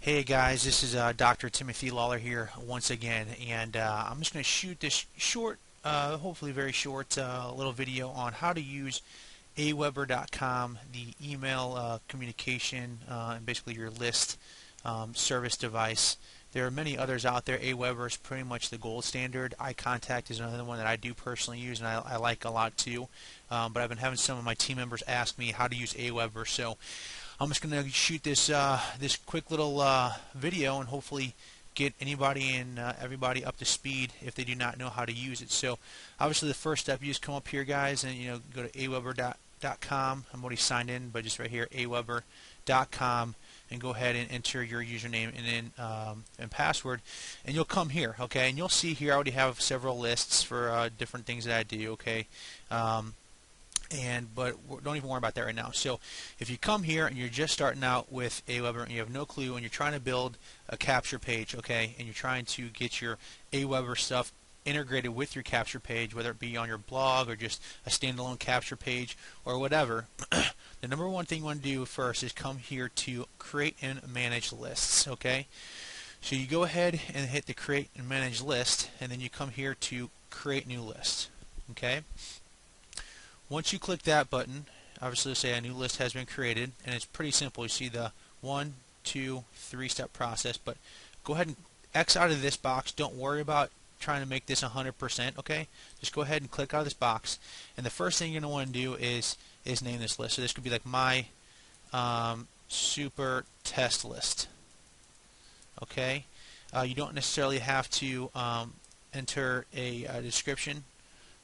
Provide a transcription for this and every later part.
Hey guys, this is Dr. Timothy Lawler here once again, and I'm just going to shoot this short, hopefully very short, little video on how to use Aweber.com, the email communication, and basically your list service device. There are many others out there. Aweber is pretty much the gold standard. iContact is another one that I do personally use, and I like a lot too. But I've been having some of my team members ask me how to use Aweber, so I'm just going to shoot this quick little video and hopefully get anybody and everybody up to speed if they do not know how to use it. So obviously the first step, you just come up here, guys, and go to aweber.com. I'm already signed in, but just right here, aweber.com, and go ahead and enter your username and password, and you'll come here, okay? And you'll see here I already have several lists for different things that I do, okay? But don't even worry about that right now. So if you come here and you're just starting out with Aweber and you have no clue and you're trying to build a capture page, okay, and you're trying to get your Aweber stuff integrated with your capture page, whether it be on your blog or just a standalone capture page or whatever, the number one thing you want to do first is come here to create and manage lists, okay? So you go ahead and hit the create and manage list, and then you come here to create new list, okay? Once you click that button, obviously it'll say a new list has been created, and it's pretty simple. You see the 1, 2, 3-step process, but go ahead and X out of this box. Don't worry about trying to make this 100%, okay? Just go ahead and click out of this box, and the first thing you're going to want to do is name this list. So this could be like my super test list, okay? You don't necessarily have to enter a description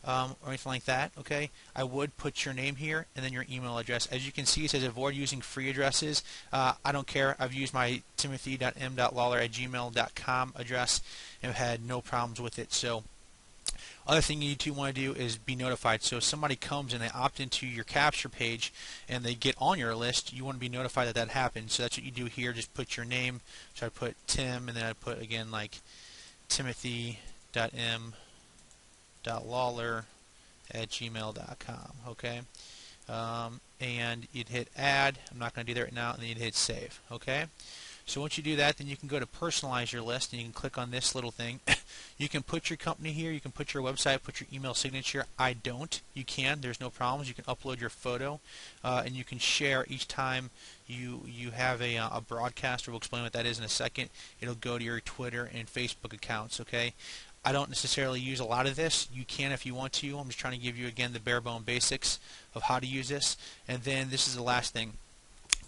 or anything like that, okay? I would put your name here and then your email address. As you can see, it says avoid using free addresses. I don't care. I've used my timothy.m.lawler@gmail.com address and have had no problems with it. So other thing you do want to do is be notified. So if somebody comes and they opt into your capture page and they get on your list, you want to be notified that that happened. So that's what you do here. Just put your name. So I put Tim, and then I put again like timothy.m.lawler@gmail.com, okay? And you'd hit add. I'm not going to do that right now, and then you'd hit save, okay? So once you do that, then you can go to personalize your list, and you can click on this little thing. You can put your company here, you can put your website, put your email signature. I don't. You can. There's no problems. You can upload your photo, and you can share each time you have a broadcast. We'll explain what that is in a second. It'll go to your Twitter and Facebook accounts, okay? I don't necessarily use a lot of this. You can if you want to. I'm just trying to give you, again, the bare bone basics of how to use this. And then this is the last thing,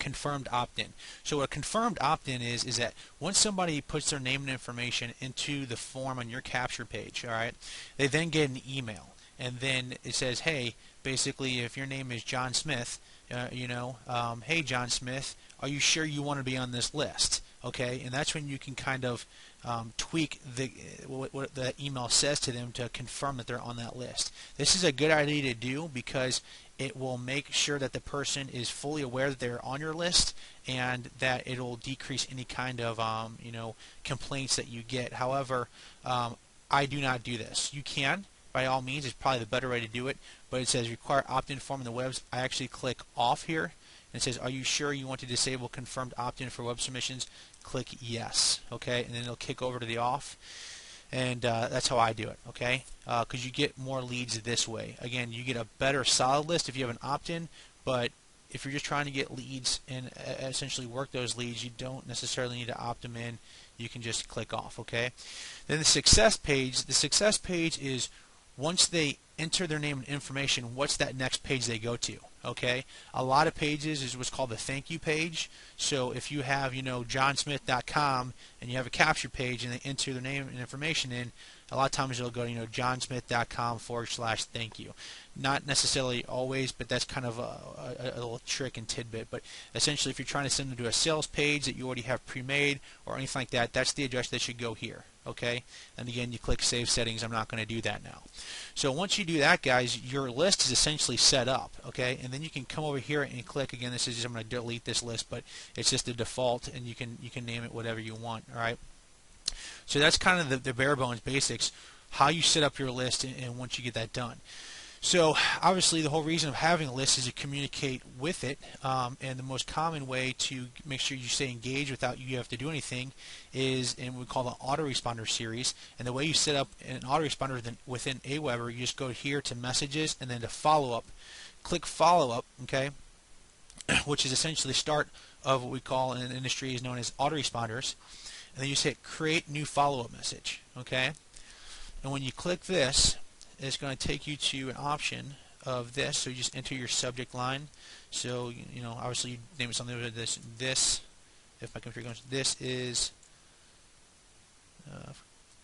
confirmed opt-in. So what a confirmed opt-in is that once somebody puts their name and information into the form on your capture page, all right, they then get an email. And then it says, hey, basically, if your name is John Smith, hey, John Smith, are you sure you want to be on this list? Okay, and that's when you can kind of tweak what the email says to them to confirm that they're on that list. This is a good idea to do because it will make sure that the person is fully aware that they're on your list, and that it'll decrease any kind of complaints that you get. However, I do not do this. You can, by all means. It's probably the better way to do it, but it says require opt-in form in the webs. I actually click off here. And it says, are you sure you want to disable confirmed opt-in for web submissions? Click yes, okay, and then it'll kick over to the off, and that's how I do it, okay, because you get more leads this way. Again, you get a better solid list if you have an opt-in, but if you're just trying to get leads and essentially work those leads, you don't necessarily need to opt them in. You can just click off, okay. Then the success page is once they enter their name and information, what's that next page they go to? Okay, a lot of pages is what's called the thank you page. So if you have, johnsmith.com and you have a capture page and they enter their name and information in, a lot of times they'll go to johnsmith.com/thank you. Not necessarily always, but that's kind of a little trick and tidbit. But essentially, if you're trying to send them to a sales page that you already have pre-made or anything like that, that's the address that should go here. Okay, and again, you click Save Settings. I'm not going to do that now. So once you do that, guys, your list is essentially set up. Okay, and then you can come over here and click. Again, this is just, I'm going to delete this list, but it's just the default, and you can name it whatever you want. All right. So that's kind of the bare bones basics, how you set up your list, and once you get that done. So obviously the whole reason of having a list is to communicate with it, and the most common way to make sure you stay engaged without you have to do anything is in what we call the autoresponder series. And the way you set up an autoresponder within Aweber, you just go here to messages and then to follow up. Click follow up, okay, which is essentially the start of what we call in the industry is known as autoresponders. And then you just hit create new follow-up message, okay? And when you click this, it's going to take you to an option of this. So you just enter your subject line. So you know, obviously you name it something with this. This, if my computer goes, this is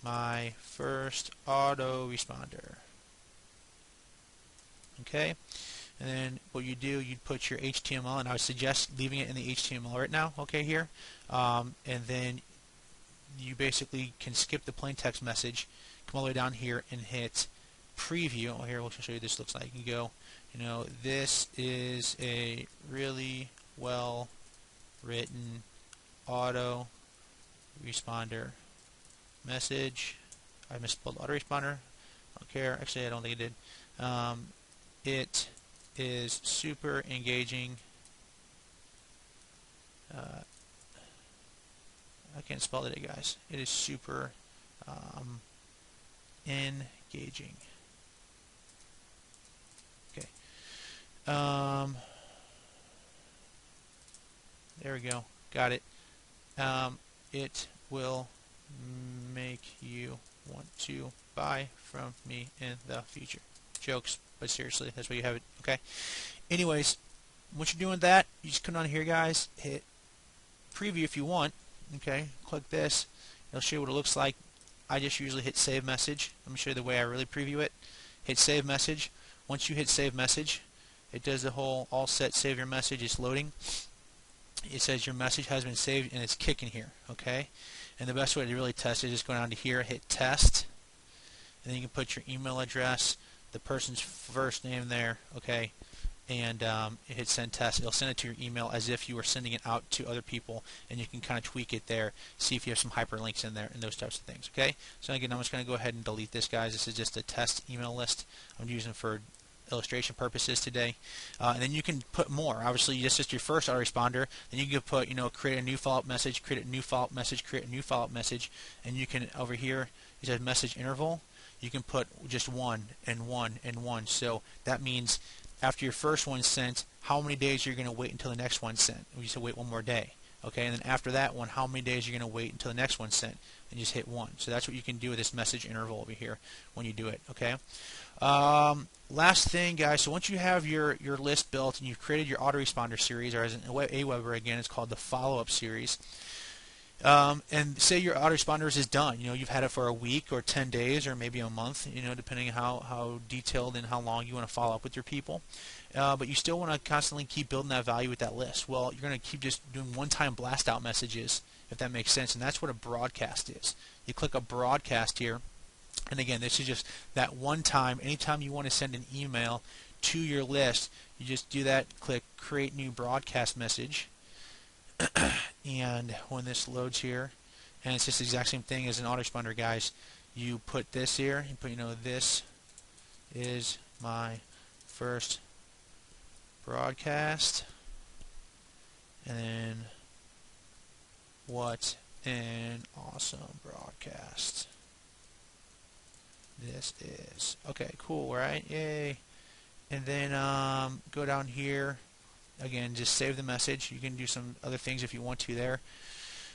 my first autoresponder. Okay. And then what you do, you'd put your HTML, and I would suggest leaving it in the HTML right now. Okay, here, and then you basically can skip the plain text message, come all the way down here and hit preview. Oh, here, we'll show you this looks like. You go, you know, this is a really well written auto responder message. I misspelled autoresponder. I don't care. Actually, I don't think it did. It is super engaging. I can't spell it, guys. It is super engaging. Okay. There we go. Got it. It will make you want to buy from me in the future. Jokes, but seriously, that's where you have it. Okay. Anyways, once you're doing that, you just come on here, guys. Hit preview if you want. Okay. Click this. It'll show you what it looks like. I just usually hit save message. Let me show you the way I really preview it. Hit save message. Once you hit save message, it does the whole all set, save your message. It's loading. It says your message has been saved and it's kicking here. Okay. And the best way to really test it is just go down to here, hit test, and then you can put your email address, the person's first name there, okay, and hit send test. It'll send it to your email as if you were sending it out to other people, and you can kind of tweak it there, see if you have some hyperlinks in there and those types of things. Okay. So again, I'm just going to go ahead and delete this, guys. This is just a test email list I'm using for illustration purposes today, and then you can put more. Obviously, this is your first autoresponder. Then you can put, you know, create a new follow-up message, create a new follow-up message, create a new follow-up message, and you can over here it says message interval. You can put just one and one and one. So that means after your first one's sent, how many days you're going to wait until the next one's sent. We just wait one more day. Okay, and then after that one, how many days you're going to wait until the next one's sent, and just hit 1. So that's what you can do with this message interval over here when you do it. Okay. Last thing, guys. So once you have your list built and you've created your autoresponder series, or as in Aweber again, it's called the follow-up series. And say your autoresponders is done. You know, you've had it for a week or 10 days or maybe a month. You know, depending on how detailed and how long you want to follow up with your people. But you still want to constantly keep building that value with that list. Well, you're going to keep just doing one-time blast out messages, if that makes sense. And that's what a broadcast is. You click a broadcast here. And again, this is just that one time. Anytime you want to send an email to your list, you just do that, click create new broadcast message. And when this loads here, and it's just the exact same thing as an autoresponder, guys, you put this here, you put, you know, this is my first broadcast, and then what an awesome broadcast this is. Okay, cool, right? Yay. And then go down here. Again, just save the message. You can do some other things if you want to there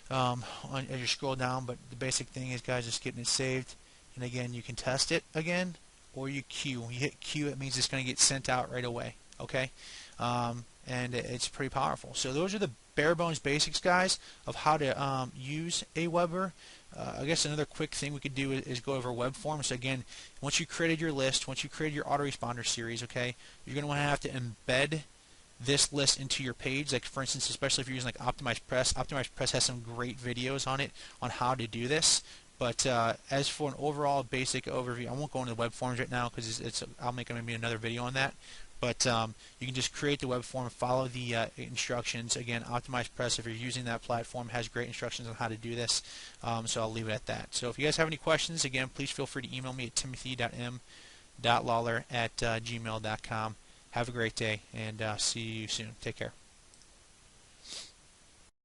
as you scroll down, but the basic thing is, guys, just getting it saved. And again, you can test it again, or you queue. When you hit queue, it means it's going to get sent out right away. Okay, and it's pretty powerful. So those are the bare bones basics, guys, of how to use Aweber. I guess another quick thing we could do is go over web forms. So again, once you created your list, once you created your autoresponder series, okay, you're going to want to have to embed this list into your page. Like, for instance, especially if you're using like Optimized Press. Optimized Press has some great videos on it on how to do this. But as for an overall basic overview, I won't go into the web forms right now because I'll make maybe another video on that. But you can just create the web form, follow the instructions. Again, Optimized Press, if you're using that platform, has great instructions on how to do this. So I'll leave it at that. So if you guys have any questions, again, please feel free to email me at timothy.m lawler@gmail.com. Have a great day, and see you soon. Take care.